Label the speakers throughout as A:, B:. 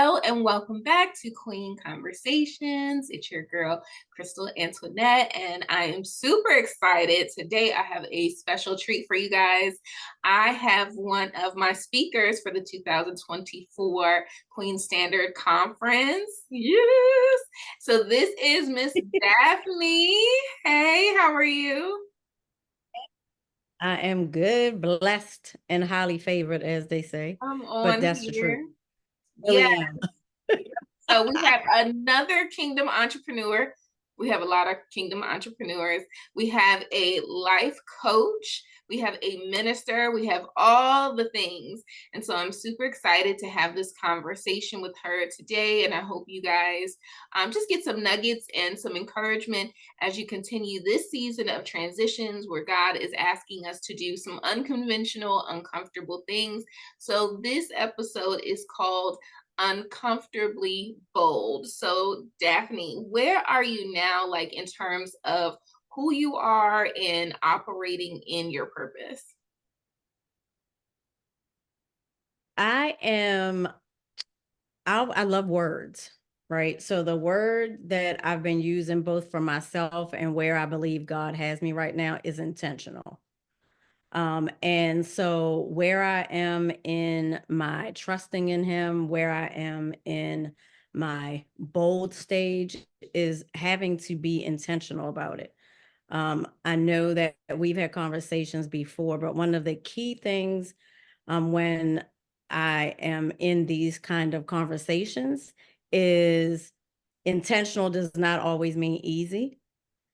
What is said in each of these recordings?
A: Hello and welcome back to Queen Conversations. It's your girl, Crystal Antoinette, and I am super excited. Today, I have a special treat for you guys. I have one of my speakers for the 2024 Queen Standard Conference. Yes. So this is Miss Daphne. Hey, how are you?
B: I am good, blessed, and highly favored, as they say.
A: I'm
B: But
A: on
B: that's the truth.
A: here. Yeah.
B: Really am.
A: So we have another Kingdom entrepreneur. We have a lot of Kingdom entrepreneurs. We have a life coach. We have a minister. We have all the things. And so I'm super excited to have this conversation with her today. And I hope you guys just get some nuggets and some encouragement as you continue this season of transitions where God is asking us to do some unconventional, uncomfortable things. So this episode is called Uncomfortably Bold. So, Daphne, where are you now, like in terms of who you are and operating in your purpose?
B: I am, I love words, right? So the word that I've been using both for myself and where I believe God has me right now is intentional. And so where I am in my trusting in him, where I am in my bold stage is having to be intentional about it. I know that we've had conversations before, but one of the key things when I am in these kind of conversations is intentional does not always mean easy,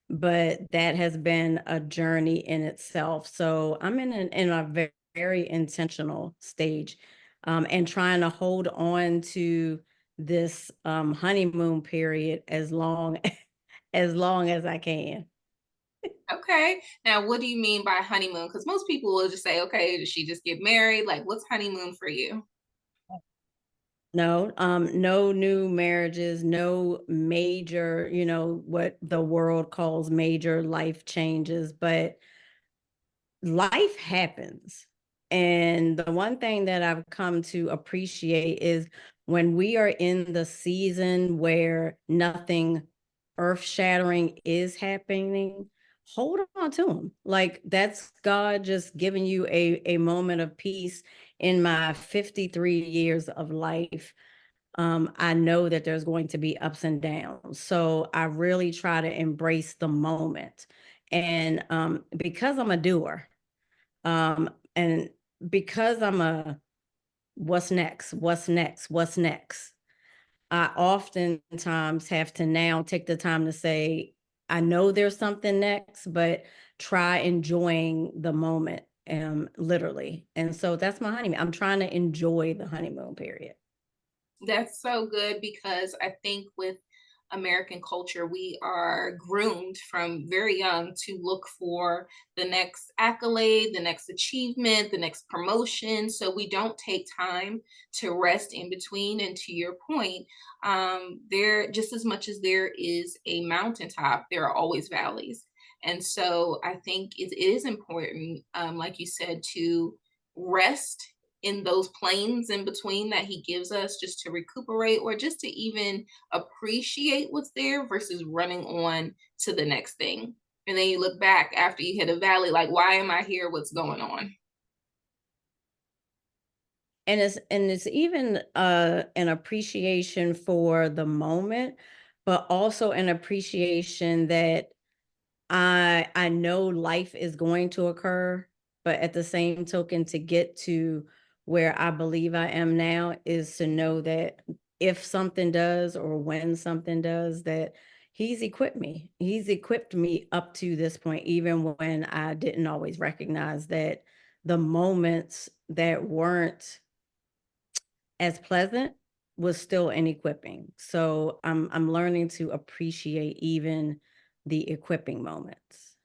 B: but that has been a journey in itself. So I'm in a very, very intentional stage, and trying to hold on to this honeymoon period as long as long as I can.
A: Okay. Now, what do you mean by honeymoon? Because most people will just say, okay, did she just get married? Like, what's honeymoon for you?
B: No, no new marriages, no major, what the world calls major life changes, but life happens. And the one thing that I've come to appreciate is when we are in the season where nothing earth shattering is happening, hold on to them. Like that's God just giving you a moment of peace in my 53 years of life. I know that there's going to be ups and downs. So I really try to embrace the moment. And because I'm a doer, and because I'm a what's next, what's next, what's next, I oftentimes have to now take the time to say, I know there's something next, but try enjoying the moment, literally. And so that's my honeymoon. I'm trying to enjoy the honeymoon period.
A: That's so good because I think with American culture, we are groomed from very young to look for the next accolade, the next achievement, the next promotion. So we don't take time to rest in between. And to your point, there just as much as there is a mountaintop, there are always valleys. And so I think it is important, like you said, to rest in those planes in between that he gives us just to recuperate or just to even appreciate what's there versus running on to the next thing. And then you look back after you hit a valley, like, why am I here? What's going on?
B: And it's even an appreciation for the moment, but also an appreciation that I know life is going to occur, but at the same token, to get to where I believe I am now is to know that if something does or when something does, that he's equipped me. He's equipped me up to this point, even when I didn't always recognize that the moments that weren't as pleasant was still an equipping. So I'm learning to appreciate even the equipping moments.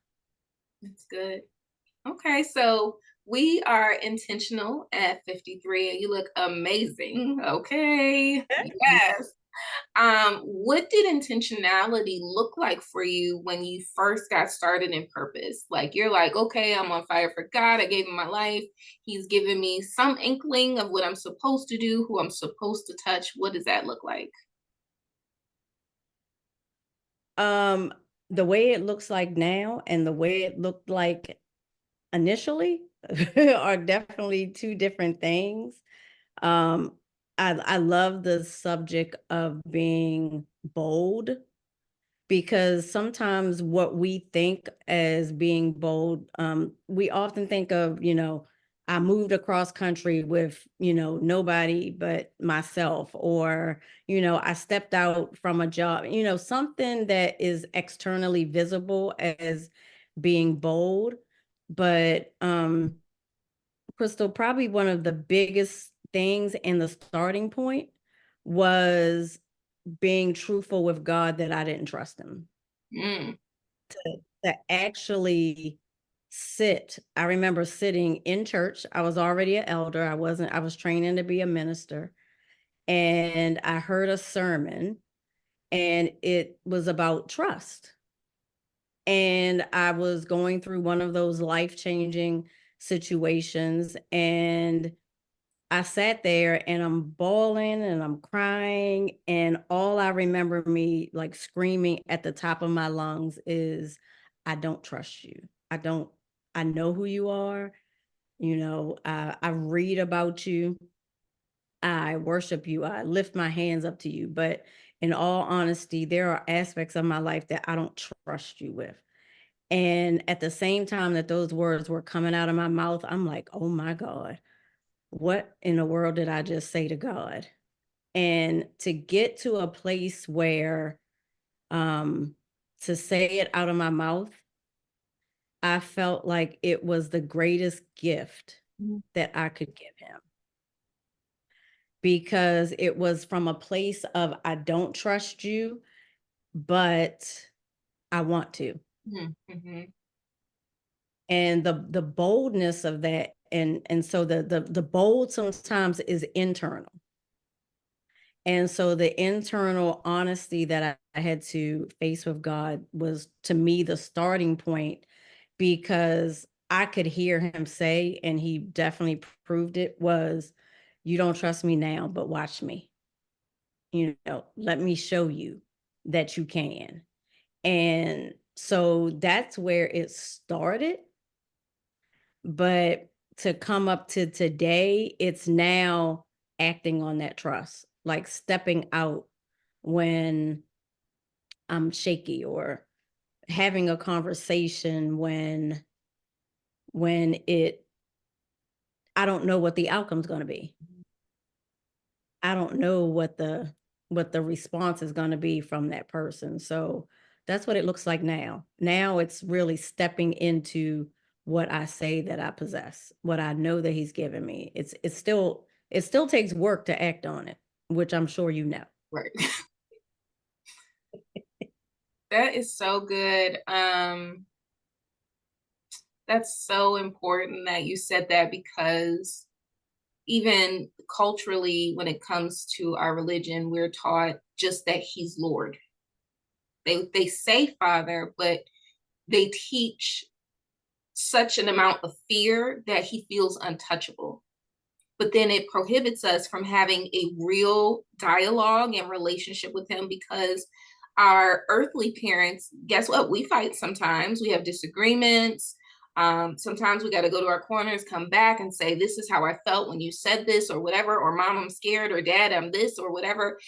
A: That's good. Okay, so we are intentional at 53 and you look amazing. Okay. Yes. What did intentionality look like for you when you first got started in purpose? Like you're like, okay, I'm on fire for God. I gave him my life. He's given me some inkling of what I'm supposed to do, who I'm supposed to touch. What does that look like?
B: Um, the way it looks like now and the way it looked like initially are definitely two different things. Um, I love the subject of being bold because sometimes what we think as being bold, we often think of, I moved across country with, nobody but myself, or, I stepped out from a job, something that is externally visible as being bold. But Crystal, probably one of the biggest things and the starting point was being truthful with God that I didn't trust him
A: Mm,
B: to actually sit. I remember sitting in church. I was already an elder. I was training to be a minister. And I heard a sermon and it was about trust. And I was going through one of those life-changing situations, and I sat there and I'm bawling and I'm crying, and all I remember me like screaming at the top of my lungs is, I don't trust you. I know who you are. I read about you. I worship you. I lift my hands up to you. But in all honesty, there are aspects of my life that I don't trust you with. And at the same time that those words were coming out of my mouth, I'm like, oh my God, what in the world did I just say to God? And to get to a place where um to say it out of my mouth, I felt like it was the greatest gift
A: mm,
B: that I could give him, because it was from a place of I don't trust you, but I want to.
A: mm, mhm,
B: And the boldness of that, and so the bold sometimes is internal. And so the internal honesty that I had to face with God was, to me, the starting point, because I could hear him say, and he definitely proved it, was, you don't trust me now, but watch me. Let me show you that you can. And so that's where it started. But to come up to today, it's now acting on that trust, like stepping out when I'm shaky, or having a conversation when it I don't know what the outcome's going to be. I don't know what the response is going to be from that person. So that's what it looks like now. Now it's really stepping into what I say that I possess, what I know that he's given me. It still takes work to act on it, which I'm sure you know.
A: right. That is so good. That's so important that you said that because even culturally, when it comes to our religion, we're taught just that he's Lord. They say Father, but they teach such an amount of fear that he feels untouchable. But then it prohibits us from having a real dialogue and relationship with him because our earthly parents, guess what? We fight sometimes. We have disagreements. Sometimes we got to go to our corners, come back and say, this is how I felt when you said this, or whatever, or mom, I'm scared, or dad, I'm this, or whatever.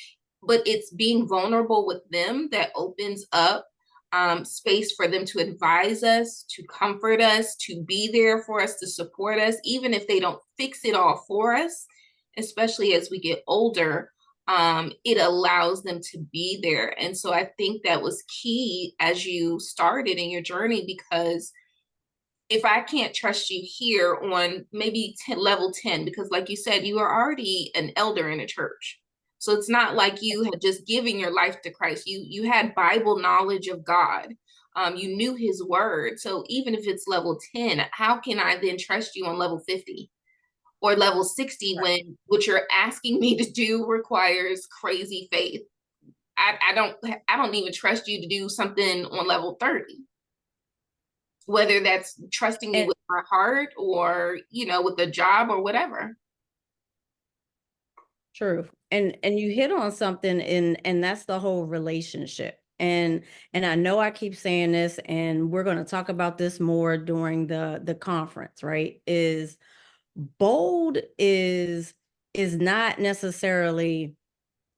A: But it's being vulnerable with them that opens up space for them to advise us, to comfort us, to be there for us, to support us, even if they don't fix it all for us, especially as we get older. It allows them to be there. And so I think that was key as you started in your journey, because if I can't trust you here on maybe 10, level 10, because like you said, you are already an elder in a church. So it's not like you had just given your life to Christ. You had Bible knowledge of God. You knew his word. So even if it's level 10, how can I then trust you on level 50 or level 60 when what you're asking me to do requires crazy faith? I don't even trust you to do something on level 30, whether that's trusting me
B: And
A: with my heart or, with a job or whatever.
B: true. And you hit on something, and that's the whole relationship. And I know I keep saying this, and we're going to talk about this more during the conference, right? Is bold is not necessarily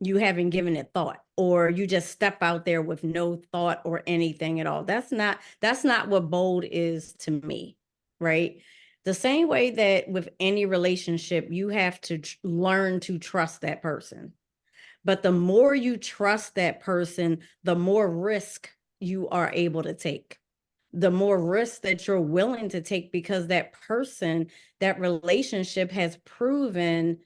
B: you haven't given it thought, or you just step out there with no thought or anything at all. That's not what bold is to me, right? The same way that with any relationship, you have to learn to trust that person. But the more you trust that person, the more risk you are able to take. The more risk that you're willing to take, because that person, that relationship has proven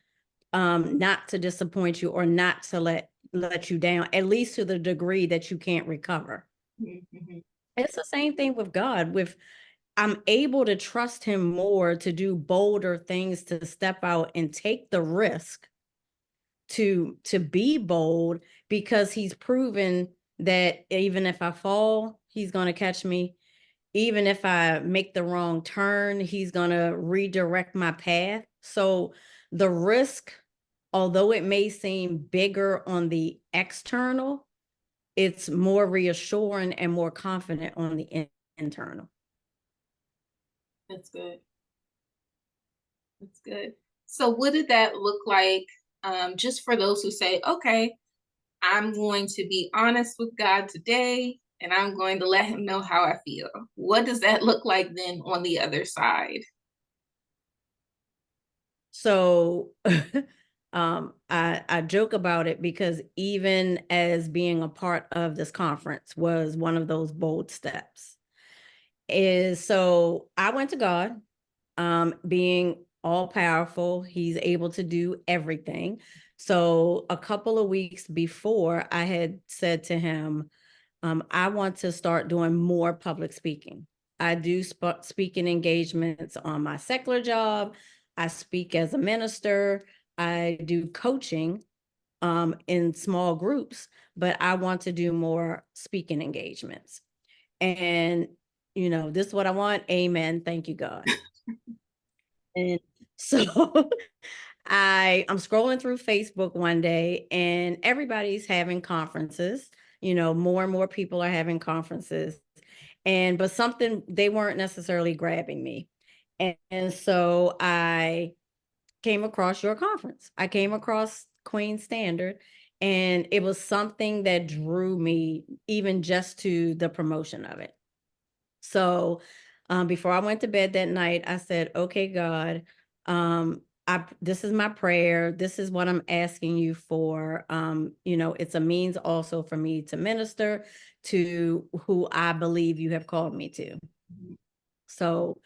B: not to disappoint you, or not to let you down, at least to the degree that you can't recover.
A: Mhm.
B: It's the same thing with God. With I'm able to trust him more to do bolder things, to step out and take the risk to be bold, because he's proven that even if I fall, he's going to catch me. Even if I make the wrong turn, he's going to redirect my path. So the risk, although it may seem bigger on the external, it's more reassuring and more confident on the internal.
A: That's good. That's good. So, what did that look like, just for those who say, okay, I'm going to be honest with God today and I'm going to let him know how I feel? What does that look like then on the other side?
B: So I joke about it, because even as being a part of this conference was one of those bold steps. Is so I went to God, being all powerful, he's able to do everything. So a couple of weeks before, I had said to him, I want to start doing more public speaking. I do speaking engagements on my secular job. I speak as a minister. I do coaching in small groups, but I want to do more speaking engagements. And, this is what I want. Amen. Thank you, God. And so I'm scrolling through Facebook one day, and everybody's having conferences. More and more people are having conferences. But something, they weren't necessarily grabbing me. And so I came across your conference. I came across Queen Standard, and it was something that drew me even just to the promotion of it. So, before I went to bed that night, I said, "Okay, God, this is my prayer. This is what I'm asking you for. It's a means also for me to minister to who I believe you have called me to." So,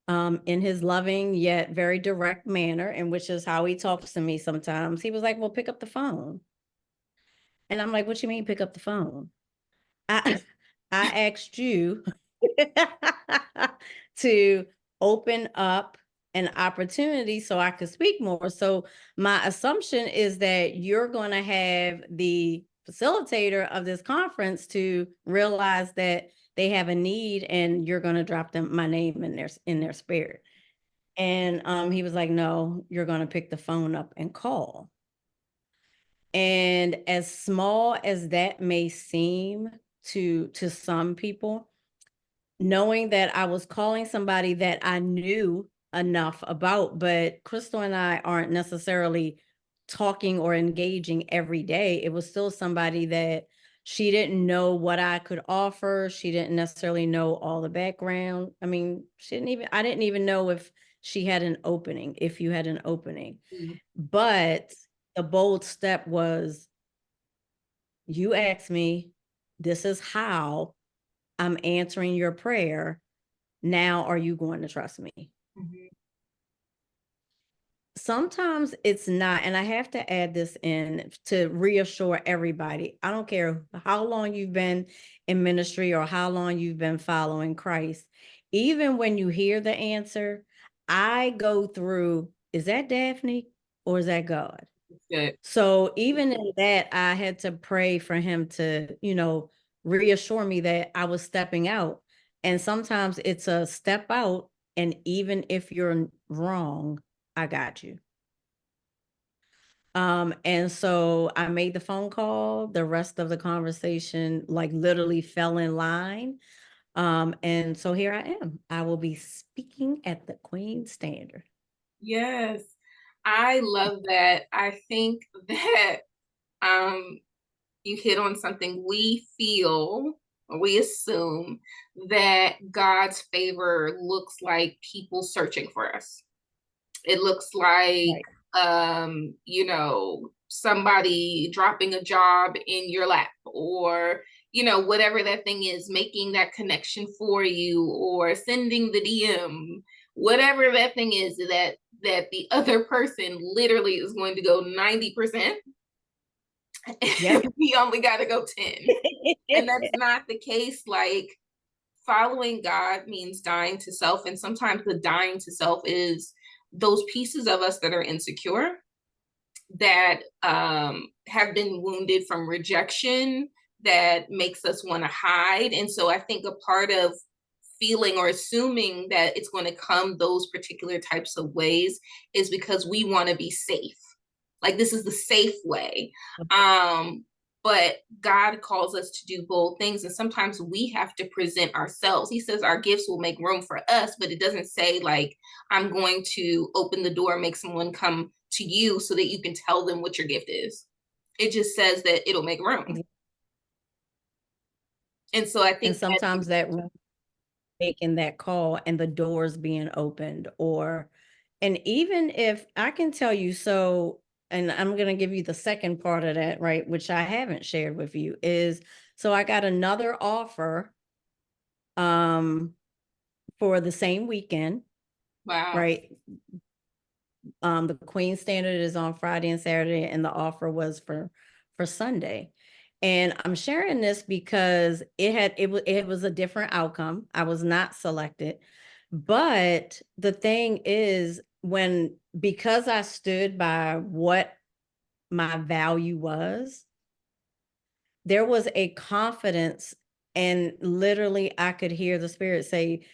B: in his loving yet very direct manner, and which is how he talks to me sometimes, he was like, "Well, pick up the phone." And I'm like, "What you mean, pick up the phone? I I asked you to open up an opportunity so I could speak more. So my assumption is that you're going to have the facilitator of this conference to realize that they have a need, and you're going to drop them my name in their spirit." And he was like, "No, you're going to pick the phone up and call." And as small as that may seem to some people, knowing that I was calling somebody that I knew enough about, but Crystal and I aren't necessarily talking or engaging every day. It was still somebody that she didn't know what I could offer. She didn't necessarily know all the background. I mean, I didn't even know if she had an opening, if you had an opening.
A: Mm.
B: But the bold step was, you asked me, this is how I'm answering your prayer. Now, are you going to trust me?
A: Mhm.
B: Sometimes it's not, and I have to add this in to reassure everybody. I don't care how long you've been in ministry or how long you've been following Christ. Even when you hear the answer, I go through, is that Daphne or is that God?
A: Good.
B: So even in that, I had to pray for him to, reassure me that I was stepping out. And sometimes it's a step out, and even if you're wrong, I got you. And so I made the phone call. The rest of the conversation, like, literally fell in line. And so here I am. I will be speaking at the Queen Standard.
A: Yes. I love that. I think that um you hit on something. We feel, or we assume that God's favor looks like people searching for us. It looks like,
B: Right.
A: somebody dropping a job in your lap, or, whatever that thing is, making that connection for you, or sending the DM, whatever that thing is that the other person literally is going to go 90%, and
B: Yep.
A: we only got to go 10. And that's not the case. Like, following God means dying to self. And sometimes the dying to self is those pieces of us that are insecure, that have been wounded from rejection, that makes us want to hide. And so I think a part of feeling or assuming that it's going to come those particular types of ways is because we want to be safe. Like, this is the safe way. Um, but God calls us to do bold things, and sometimes we have to present ourselves. He says our gifts will make room for us, but it doesn't say, like, I'm going to open the door and make someone come to you so that you can tell them what your gift is. It just says that it'll make room. And so I
B: And
A: think that,
B: sometimes that making that call and the doors being opened, or and even if I can tell you, so and I'm going to give you the second part of that, right, which I haven't shared with you, is so I got another offer um for the same weekend,
A: wow.
B: right? The Queen Standard is on Friday and Saturday, and the offer was for Sunday. And I'm sharing this because it was a different outcome. I was not selected. But the thing is, when because I stood by what my value was, there was a confidence, and literally I could hear the spirit say,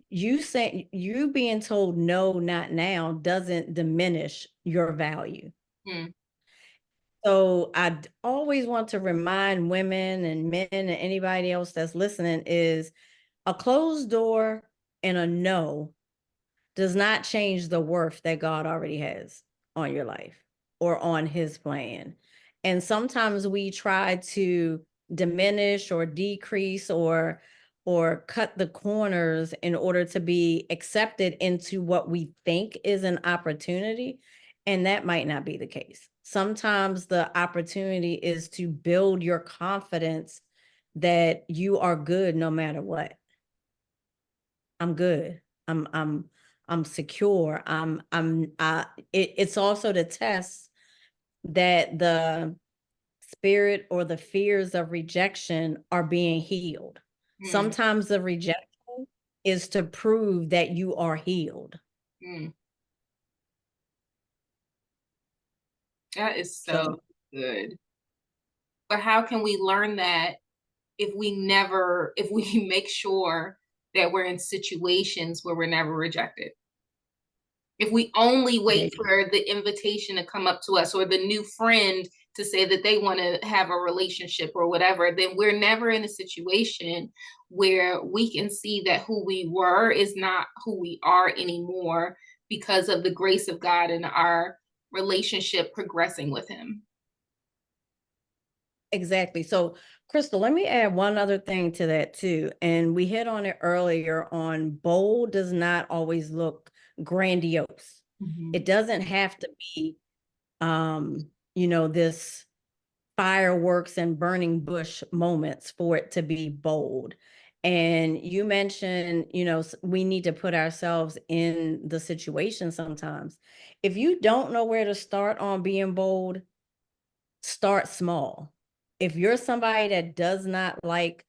B: you being told no, not now, doesn't diminish your value.
A: Mm,
B: So always want to remind women and men and anybody else that's listening is a closed door and a no does not change the worth that God already has on your life or on his plan. And sometimes we try to diminish or decrease or cut the corners in order to be accepted into what we think is an opportunity, and that might not be the case. Sometimes the opportunity is to build your confidence that you are good no matter what. I'm good. I'm secure. It's also to test that the spirit or the fears of rejection are being healed.
A: mm,
B: Sometimes the rejection is to prove that you are healed.
A: mm. That is so
B: So
A: good. But how can we learn that if we make sure that we're in situations where we're never rejected? If we only
B: there
A: wait for the invitation to come up to us, or the new friend to say that they want to have a relationship or whatever, then we're never in a situation where we can see that who we were is not who we are anymore, because of the grace of God and our relationship progressing with Him.
B: Exactly. So, Crystal, let me add one other thing to that too. And we hit on it earlier on bold does not always look grandiose.
A: Mhm.
B: It doesn't have to be this fireworks and burning bush moments for it to be bold. And you mentioned, we need to put ourselves in the situation sometimes. If you don't know where to start on being bold, start small. If you're somebody that does not like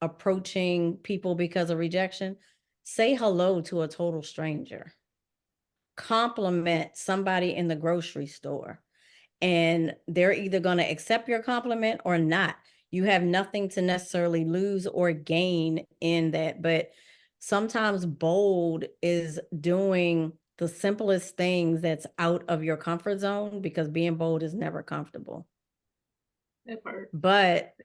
B: approaching people because of rejection, say hello to a total stranger. Compliment somebody in the grocery store. and they're either going to accept your compliment or not. You have nothing to necessarily lose or gain in that. But sometimes bold is doing the simplest things that's out of your comfort zone, because being bold is never comfortable.
A: That part.
B: But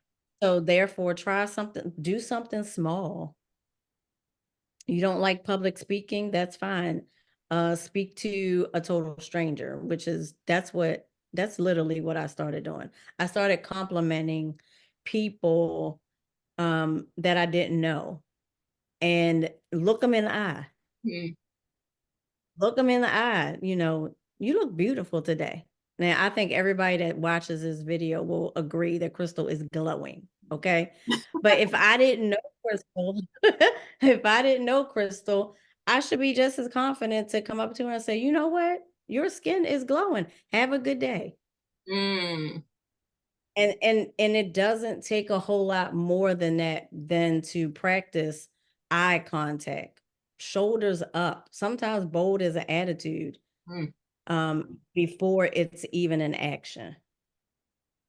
B: so therefore, try something, do something small. You don't like public speaking, that's fine. Speak to a total stranger, which is that's literally what I started doing. I started complimenting people that I didn't know, and look them in the eye.
A: Mm.
B: Look them in the eye. You look beautiful today. Now, I think everybody that watches this video will agree that Crystal is glowing. Okay. But if I didn't know Crystal, if I didn't know Crystal, I should be just as confident to come up to her and say, you know what? Your skin is glowing. Have a good day.
A: Mm.
B: And it doesn't take a whole lot more than that, than to practice eye contact, shoulders up. Sometimes bold is an attitude
A: Mm.
B: before it's even an action.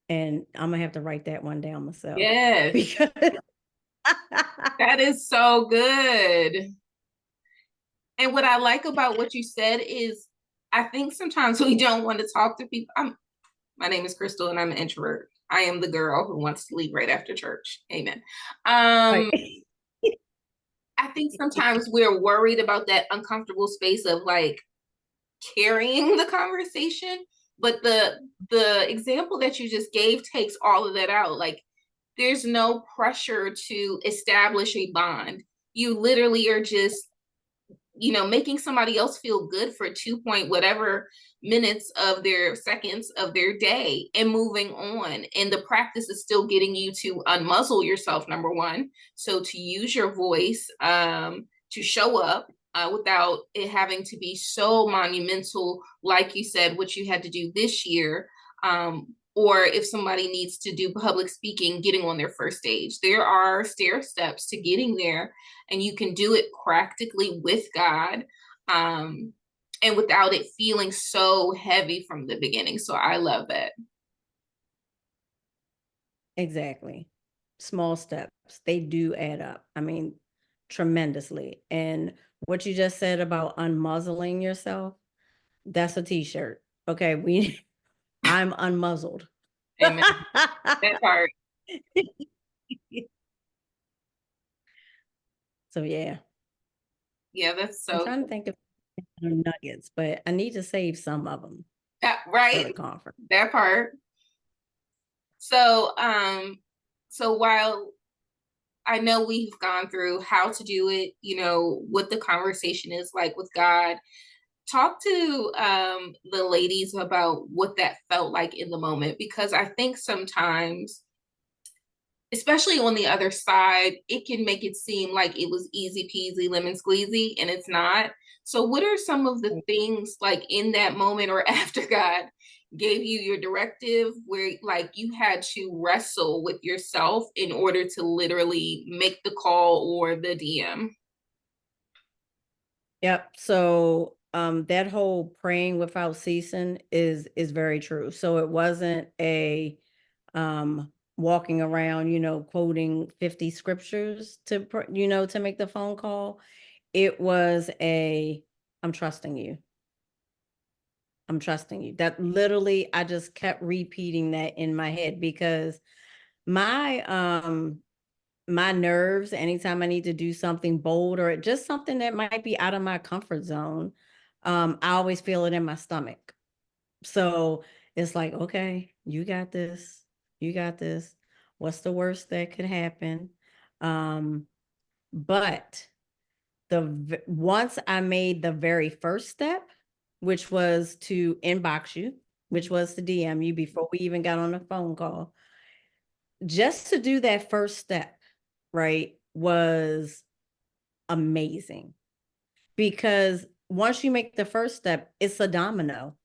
B: And I'm gonna have to write that one down myself
A: Yes,
B: because
A: that is so good. And what I like about what you said is, I think sometimes we don't want to talk to people. My name is Crystal, and I'm an introvert. I am the girl who wants to leave right after church. Amen.
B: right.
A: I think sometimes we're worried about that uncomfortable space of like carrying the conversation, but the example that you just gave takes all of that out. Like, there's no pressure to establish a bond. You literally are just, making somebody else feel good for 2 point whatever minutes of their seconds of their day and moving on. And the practice is still getting you to unmuzzle yourself, number one. So to use your voice, to show up without it having to be so monumental, like you said, what you had to do this year. Or if somebody needs to do public speaking, getting on their first stage, there are stair steps to getting there, and you can do it practically with God, and without it feeling so heavy from the beginning. So I love that.
B: Exactly. Small steps, they do add up. I mean, tremendously. And what you just said about unmuzzling yourself, that's a t-shirt. Okay, we I'm unmuzzled.
A: Amen. That part.
B: So yeah,
A: Yeah, that's
B: I'm
A: so
B: trying to think of nuggets, but I need to save some of them for
A: right.
B: the conference.
A: That part. So so while I know we've gone through how to do it, what the conversation is like with God, talk to the ladies about what that felt like in the moment, because I think sometimes, especially on the other side, it can make it seem like it was easy peasy lemon squeezy, and it's not. So what are some of the things, like in that moment or after God gave you your directive, where like you had to wrestle with yourself in order to literally make the call or the DM?
B: Yep. So that whole praying without ceasing is very true. So it wasn't a walking around, quoting 50 scriptures to make the phone call. It was a I'm trusting you. I'm trusting you. That literally I just kept repeating that in my head, because my my nerves, anytime I need to do something bold or just something that might be out of my comfort zone, I always feel it in my stomach. So it's like, okay, you got this. You got this. What's the worst that could happen? Um, but once I made the very first step, which was to inbox you, which was to DM you before we even got on the phone call, just to do that first step, right, was amazing, because once you make the first step, it's a domino.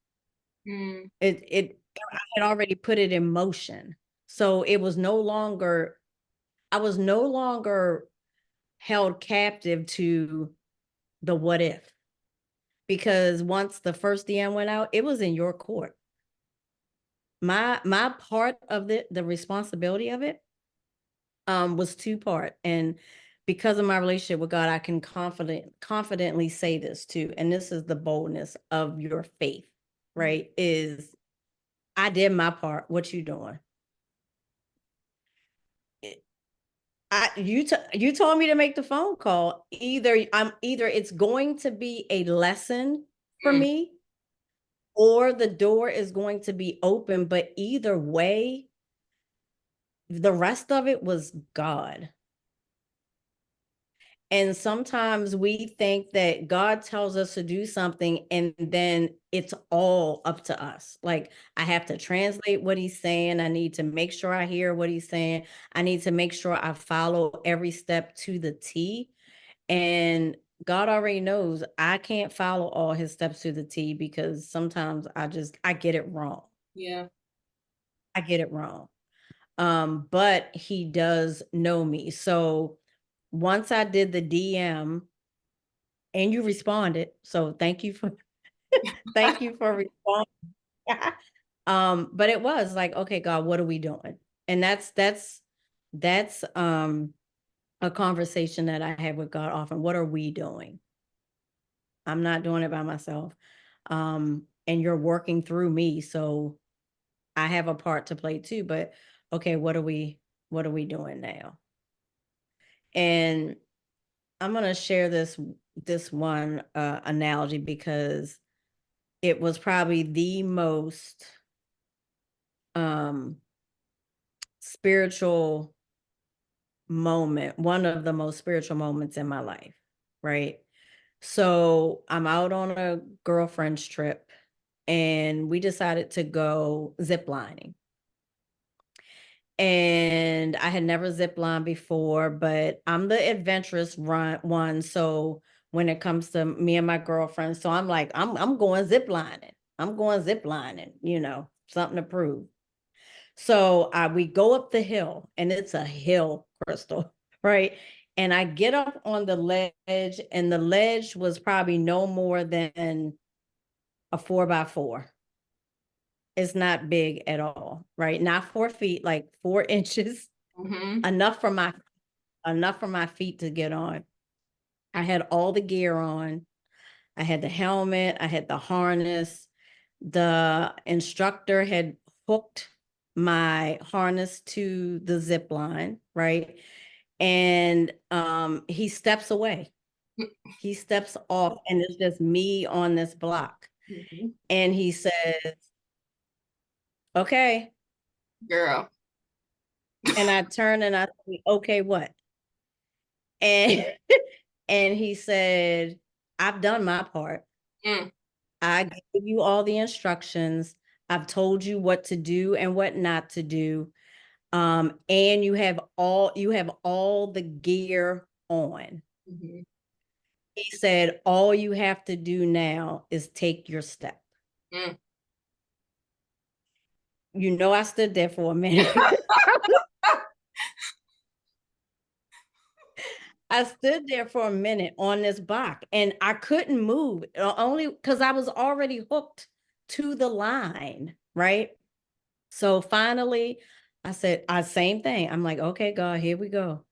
A: Mm.
B: It I had already put it in motion. So it was no longer I was no longer held captive to the what if, because once the first DM went out, it was in your court. My part of the responsibility of it was two-part, and because of my relationship with God, I can confidently say this too, and this is the boldness of your faith, right? Is I did my part. What you doing? It- you told me to make the phone call. Either it's going to be a lesson for
A: Mm,
B: me, or the door is going to be open. But either way, the rest of it was God. And sometimes we think that God tells us to do something and then it's all up to us. Like, I have to translate what he's saying. I need to make sure I hear what he's saying. I need to make sure I follow every step to the T. And God already knows I can't follow all his steps to the T because sometimes I get it wrong.
A: yeah.
B: I get it wrong. But he does know me. So once I did the DM and you responded, so thank you for thank you for responding. But it was like, okay, God, what are we doing? And that's a conversation that I have with God often. What are we doing? I'm not doing it by myself. And you're working through me, so I have a part to play too. But okay, what are we doing now? And I'm gonna share this one analogy because it was probably the most um spiritual moment, one of the most spiritual moments in my life, right? So I'm out on a girlfriend's trip and we decided to go zip lining. And I had never zip lined before, but I'm the adventurous one. So when it comes to me and my girlfriend, so I'm like, I'm going zip lining. I'm going zip lining, something to prove. So we go up the hill, and it's a hill, Crystal, right? And I get up on the ledge, and the ledge was probably no more than a 4x4. It's not big at all, right? Not 4 feet, like 4 inches,
A: Hmm.
B: enough for my feet to get on. I had all the gear on. I had the helmet, I had the harness. The instructor had hooked my harness to the zip line, right? And he steps away. He steps off and it's just me on this block.
A: Hmm.
B: And he says, "Okay."
A: Girl.
B: And I turn and I say, "Okay, what?" And and he said, "I've done my part.
A: Mm,
B: I gave you all the instructions. I've told you what to do and what not to do. And you have all the gear on."
A: mhm,
B: He said, "All you have to do now is take your step."
A: mm.
B: I stood there for a minute. I stood there for a minute on this block and I couldn't move, only because I was already hooked to the line, right? So finally, I said, same thing. I'm like, okay, God, here we go.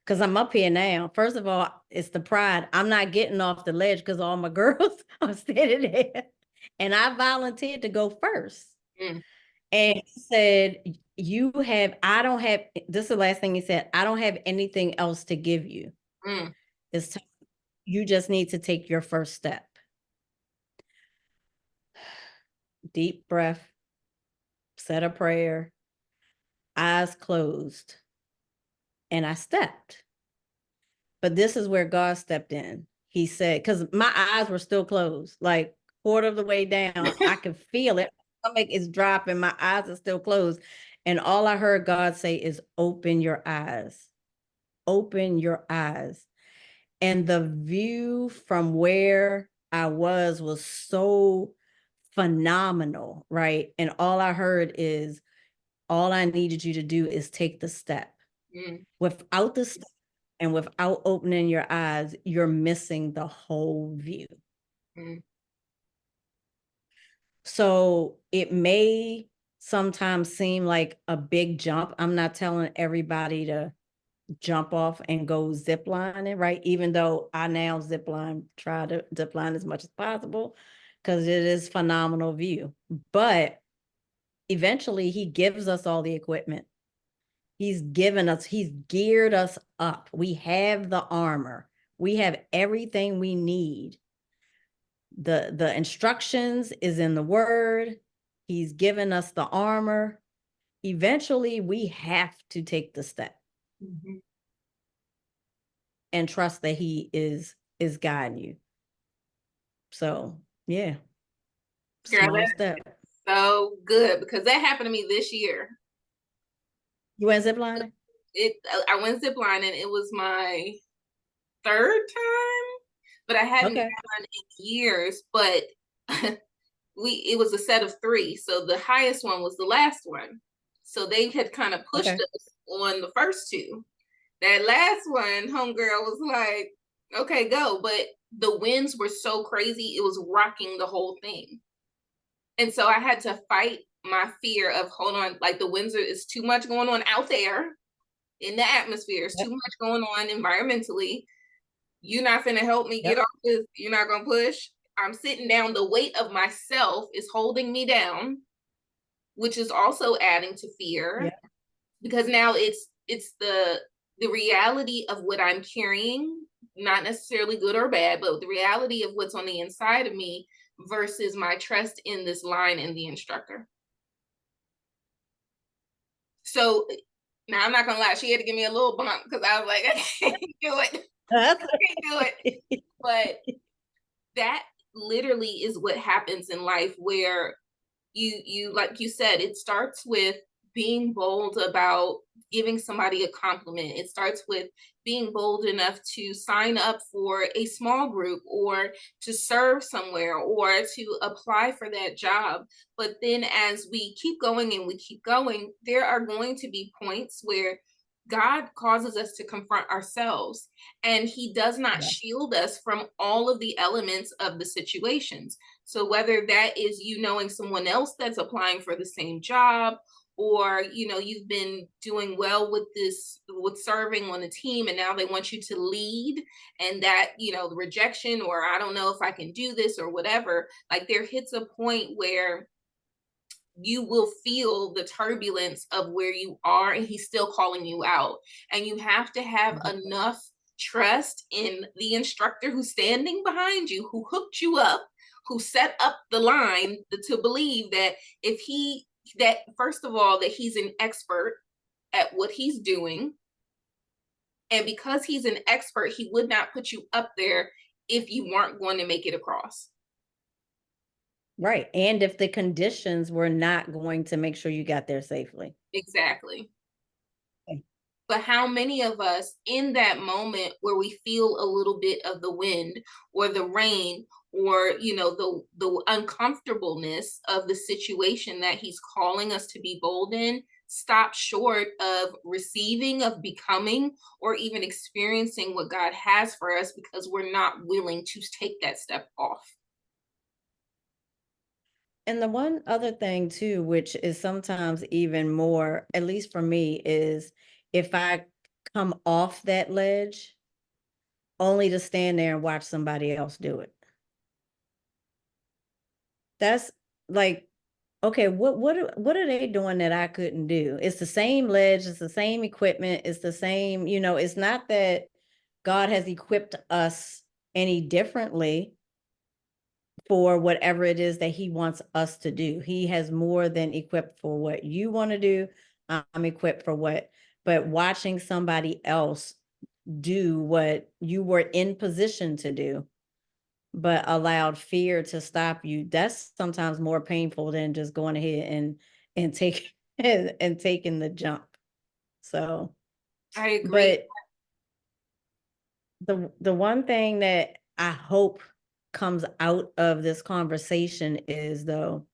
B: Because I'm up here now. First of all, it's the pride. I'm not getting off the ledge because all my girls are standing there. And I volunteered to go first.
A: Mm,
B: And he said, I don't have, this is the last thing he said, "I don't have anything else to give you.
A: mm,
B: It's time, you just need to take your first step." Deep breath, said a prayer, eyes closed, and I stepped. But this is where God stepped in. He said, because my eyes were still closed, like quarter of the way down, I could feel it. My stomach is dropping, my eyes are still closed. And all I heard God say is, "Open your eyes, open your eyes." And the view from where I was so phenomenal, right? And all I heard is, all I needed you to do is take the step.
A: mm,
B: Without the step and without opening your eyes, you're missing the whole view.
A: mm,
B: So it may sometimes seem like a big jump. I'm not telling everybody to jump off and go zip lining, right? Even though I now try to zip line as much as possible because it is phenomenal view. But eventually he gives us all the equipment. He's geared us up. We have the armor. We have everything we need. The instructions is in the word. He's given us the armor. Eventually we have to take the step
A: Mhm.
B: and trust that he is guiding you. So yeah,
A: Girl,
B: small step.
A: that's so good because that happened to me this year.
B: You went ziplining?
A: I went zip lining. It was my third time, but I hadn't
B: Okay.
A: gone in years. But it was a set of three, so the highest one was the last one. So they had kind of pushed
B: Okay.
A: us on the first two. That last one, homegirl was like, "Okay, go," but the winds were so crazy; it was rocking the whole thing, and so I had to fight my fear of hold on, like the winds is too much going on out there in the atmosphere. It's too
B: Yep.
A: much going on environmentally. You're not finna help me get
B: Yep.
A: off this. You're not gonna push. I'm sitting down. The weight of myself is holding me down, which is also adding to fear
B: Yep.
A: because now it's the reality of what I'm carrying, not necessarily good or bad, but the reality of what's on the inside of me versus my trust in this line and the instructor. So now I'm not gonna lie, she had to give me a little bump because I was like, I can't do it.
B: That's
A: I can't do it. But that literally is what happens in life where you like you said, it starts with being bold about giving somebody a compliment. It starts with being bold enough to sign up for a small group or to serve somewhere or to apply for that job. But then as we keep going and we keep going, there are going to be points where God causes us to confront ourselves, and he does not
B: yeah.
A: shield us from all of the elements of the situations. So whether that is you knowing someone else that's applying for the same job, or you've been doing well with serving on the team and now they want you to lead, and that the rejection or I don't know if I can do this or whatever, like there hits a point where you will feel the turbulence of where you are and he's still calling you out, and you have to have enough trust in the instructor who's standing behind you, who hooked you up, who set up the line, to believe that if he that first of all that he's an expert at what he's doing, and because he's an expert he would not put you up there if you weren't going to make it across.
B: Right. And if the conditions were not going to make sure you got there safely.
A: Exactly.
B: Okay.
A: But how many of us in that moment where we feel a little bit of the wind or the rain, or the uncomfortableness of the situation that he's calling us to be bold in, stop short of receiving, of becoming, or even experiencing what God has for us because we're not willing to take that step off?
B: And the one other thing too, which is sometimes even more, at least for me, is if I come off that ledge only to stand there and watch somebody else do it. That's like, okay, what are they doing that I couldn't do? It's the same ledge, it's the same equipment, it's the same, it's not that God has equipped us any differently for whatever it is that he wants us to do. He has more than equipped for what you want to do. I'm equipped for what, but watching somebody else do what you were in position to do, but allowed fear to stop you, that's sometimes more painful than just going ahead and take and taking the jump. So,
A: I agree.
B: but the one thing that I hope comes out of this conversation is though,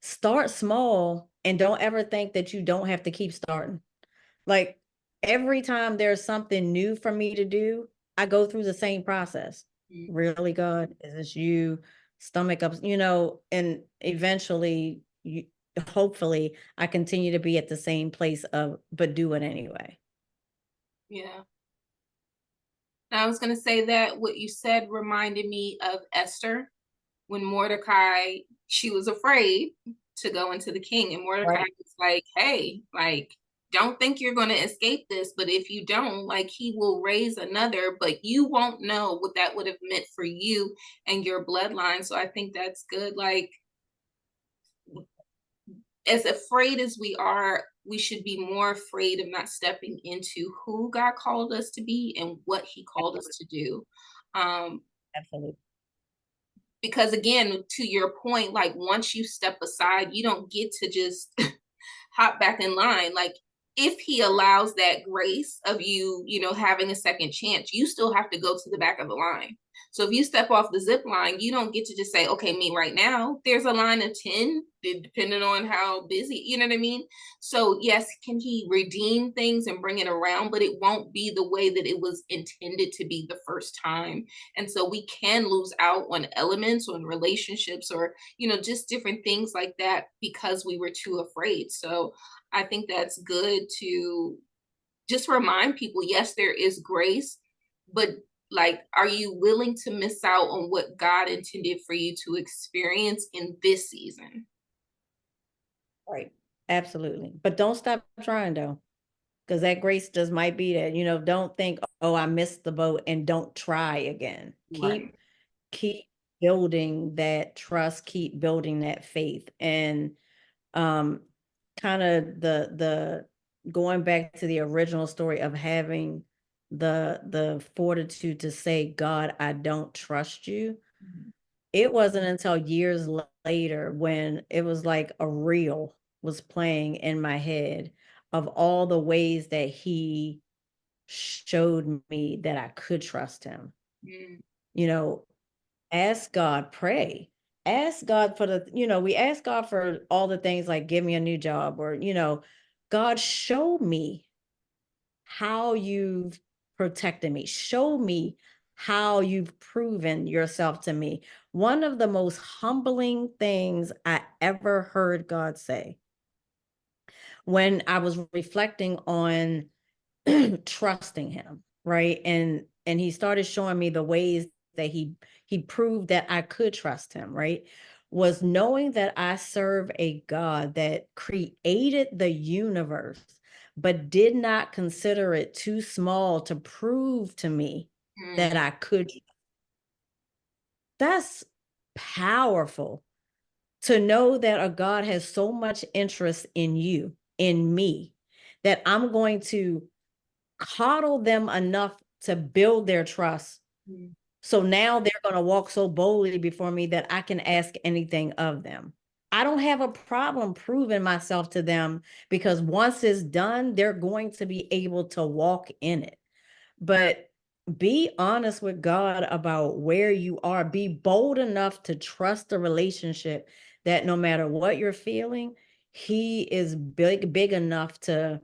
B: start small and don't ever think that you don't have to keep starting. Like every time there's something new for me to do, I go through the same process.
A: Mm.
B: Really, God, is this you? Stomach up, and eventually you, hopefully I continue to be at the same place of, but do it anyway.
A: Yeah. I was going to say that what you said reminded me of Esther when Mordecai, she was afraid to go into the king, and Mordecai
B: Right.
A: was like, hey, like, don't think you're going to escape this, but if you don't, like, he will raise another, but you won't know what that would have meant for you and your bloodline. So I think that's good. Like, as afraid as we are, we should be more afraid of not stepping into who God called us to be and what he called us to do. Um,
B: Absolutely.
A: because again, to your point, like once you step aside, you don't get to just hop back in line. Like if he allows that grace of you, having a second chance, you still have to go to the back of the line. So if you step off the zip line, you don't get to just say, okay, me right now. There's a line of 10, depending on how busy, you know what I mean? So yes, can he redeem things and bring it around, but it won't be the way that it was intended to be the first time. And so we can lose out on elements, on relationships, or just different things like that because we were too afraid. So I think that's good to just remind people, yes, there is grace, but like, are you willing to miss out on what God intended for you to experience in this season?
B: Right. Absolutely. But don't stop trying though. Because that grace just might be that, don't think, oh, I missed the boat and don't try again.
A: Right.
B: Keep building that trust, keep building that faith. And um kind of the going back to the original story of having the fortitude to say, God, I don't trust you.
A: Mhm.
B: It wasn't until years later when it was like a reel was playing in my head of all the ways that he showed me that I could trust him.
A: Mm,
B: You know, ask God, pray. Ask God for we ask God for all the things like give me a new job or, God, show me how you've protected me. Show me how you've proven yourself to me. One of the most humbling things I ever heard God say when I was reflecting on trusting him, right? And he started showing me the ways that he proved that I could trust him, right? Was knowing that I serve a God that created the universe but did not consider it too small to prove to me that
A: mm,
B: I could. That's powerful to know that a God has so much interest in you, in me, that I'm going to coddle them enough to build their trust.
A: mm,
B: So now they're going to walk so boldly before me that I can ask anything of them. I don't have a problem proving myself to them because once it's done, they're going to be able to walk in it. But be honest with God about where you are. Be bold enough to trust the relationship that no matter what you're feeling, He is big enough to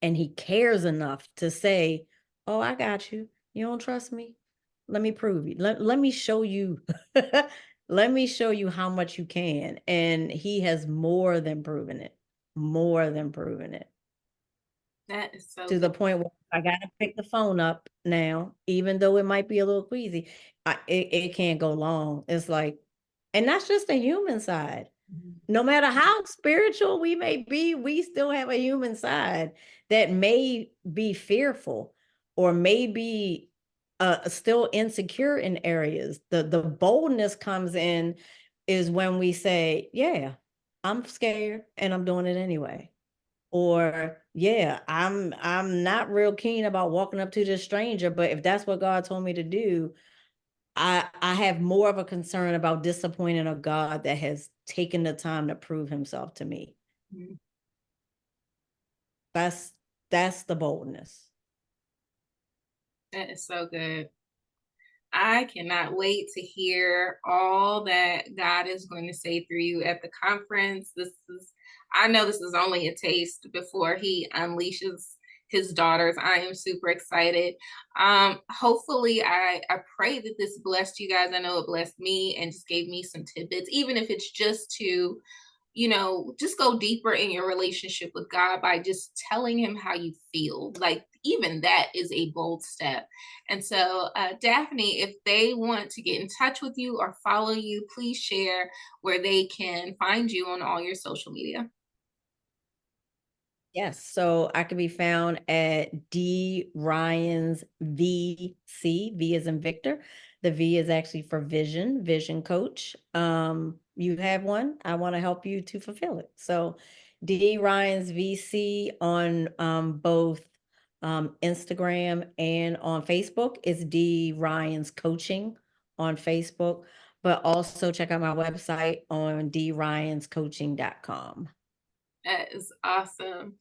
B: and he cares enough to say, "Oh, I got you. You don't trust me? Let me prove you. Let me show you. Let me show you how much you can." And he has more than proven it. More than proven it.
A: that is so
B: To
A: good.
B: the point where I gotta pick the phone up now, even though it might be a little queasy. It can't go long. It's like, and that's just the human side.
A: Mhm.
B: No matter how spiritual we may be, we still have a human side that may be fearful or may be still insecure in areas. The boldness comes in is when we say, "Yeah, I'm scared and I'm doing it anyway." Or, "Yeah, I'm not real keen about walking up to this stranger, but if that's what God told me to do, I have more of a concern about disappointing a God that has taken the time to prove himself to me."
A: Mhm.
B: That's that's the boldness.
A: That is so good. I cannot wait to hear all that God is going to say through you at the conference. I know this is only a taste before he unleashes his daughters. I am super excited. Hopefully, I pray that this blessed you guys. I know it blessed me and just gave me some tidbits, even if it's just to just go deeper in your relationship with God by just telling him how you feel. Like, even that is a bold step. And so, Daphne, if they want to get in touch with you or follow you, please share where they can find you on all your social media.
B: Yes, so I can be found at D Ryans VC. V is in Victor. The V is actually for vision coach. You have one. I want to help you to fulfill it. So D Ryans VC on both Instagram and on Facebook is D Ryans Coaching on Facebook, but also check out my website on dryanscoaching.com.
A: That is awesome.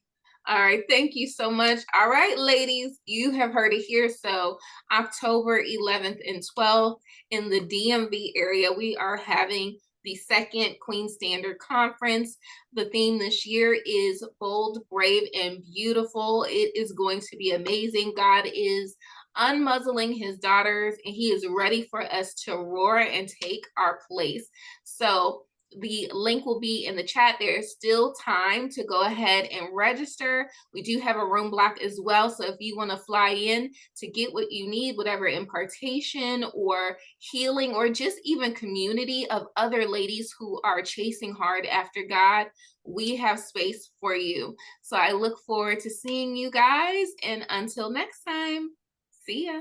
A: All right, thank you so much. All right, ladies, you have heard it here. So, October 11th and 12th in the DMV area, we are having the second Queen Standard Conference. The theme this year is Bold, Brave, and Beautiful. It is going to be amazing. God is unmuzzling his daughters, and he is ready for us to roar and take our place. So, the link will be in the chat. There is still time to go ahead and register. We do have a room block as well. So if you want to fly in to get what you need, whatever impartation or healing or just even community of other ladies who are chasing hard after God, we have space for you. So I look forward to seeing you guys. And until next time, see ya.